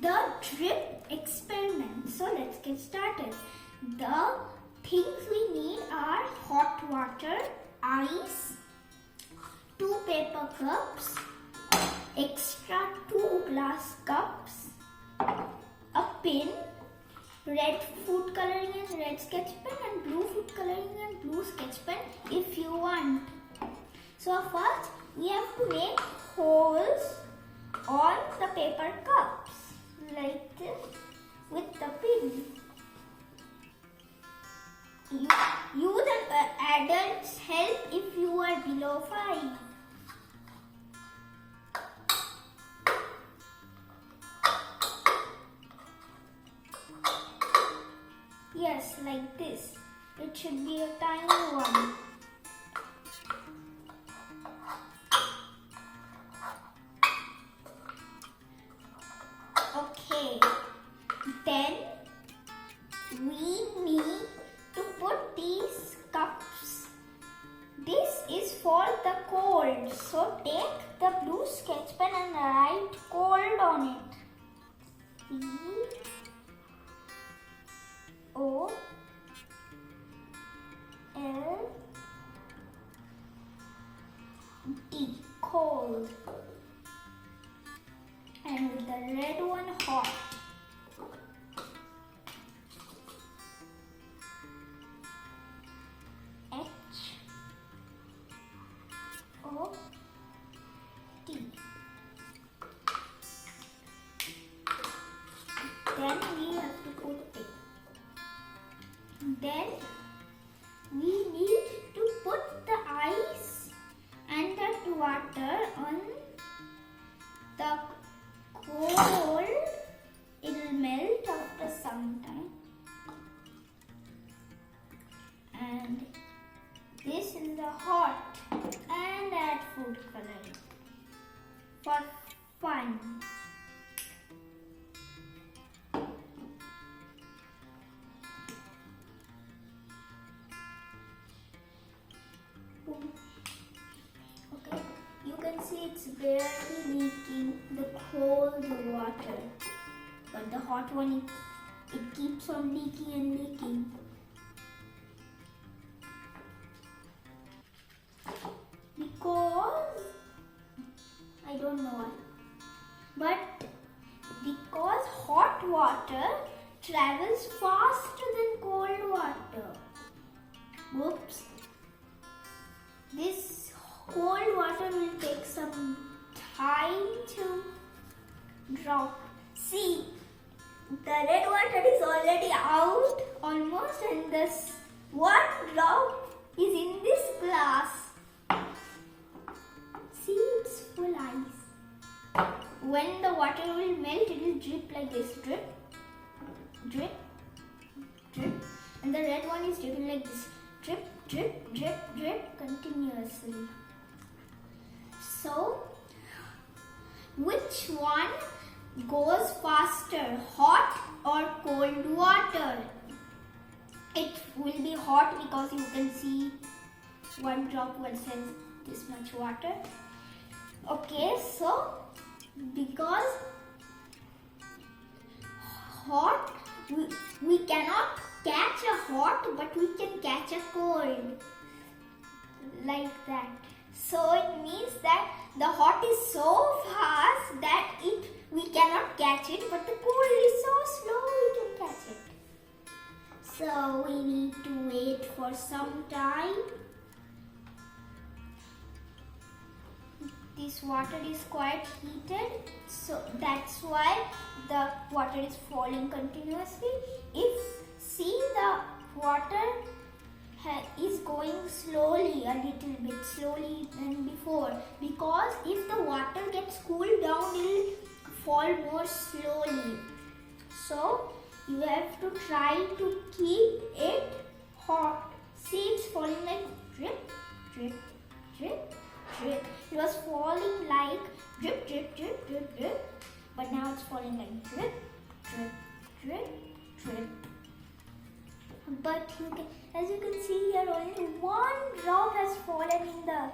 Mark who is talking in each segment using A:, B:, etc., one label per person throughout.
A: the drip experiment. So let's get started. The things we need are hot water, ice, 2 paper cups, extra 2 glass cups, a pin, red food coloring and red sketch pen, and blue food coloring and blue sketch pen if you want. So first we have to make holes on the paper cups like this with the pin. Use an adult's help if you are below 5. Yes, like this. It should be a tiny one. Okay. Then we need to put these cups. This is for the cold. So take the blue sketch pen and write cold on it. C-O-L-D, cold. And with the red one, hot. H-O-T. Then we have to put it. Then we need to put the ice and that water on the cold. It will melt after some time. And this is the hot, and add food coloring for fun. Okay, you can see it's barely leaking the cold water, but the hot one it keeps on leaking and leaking. Because I don't know why, but because hot water travels faster than cold water. Whoops. This cold water will take some time to drop. See, the red water is already out almost, and this one drop is in this glass. See, it's full ice. When the water will melt, it will drip like this. Drip, drip, drip. And the red one is dripping like this. Drip, drip, drip, drip continuously. So, which one goes faster, hot or cold water? It will be hot because you can see one drop versus this much water. Okay, so because hot, we cannot catch a hot, but we can catch a cold like that. So it means that the hot is so fast that we cannot catch it, but the cold is so slow we can catch it. So we need to wait for some time. This water is quite heated, so that's why the water is falling continuously. If see the water is going slowly, a little bit slowly than before, because if the water gets cooled down, it will fall more slowly. So you have to try to keep it hot. See, it's falling like drip, drip, drip, drip. It was falling like drip, drip, drip, drip, drip, but now it's falling like drip, drip, drip, drip. But as you can see here, only one drop has fallen in the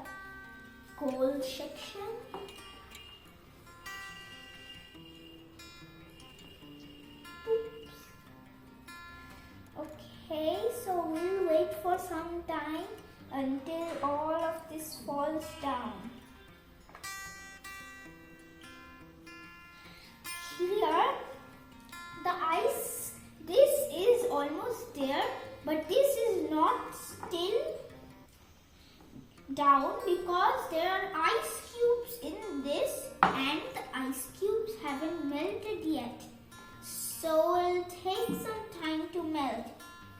A: cold section. until all of this falls down. Here, the ice, this is almost there, but this is not still down because there are ice cubes in this and the ice cubes haven't melted yet. So it will take some time to melt.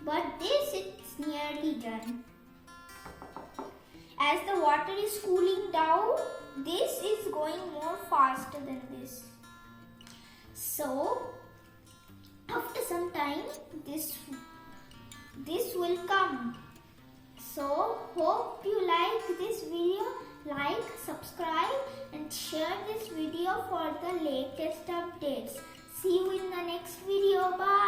A: But this it's nearly done. As the water is cooling down, this is going more faster than this. So after some time, this will come. So hope you like this video. Like, subscribe and share this video for the latest updates. See you in the next video. Bye.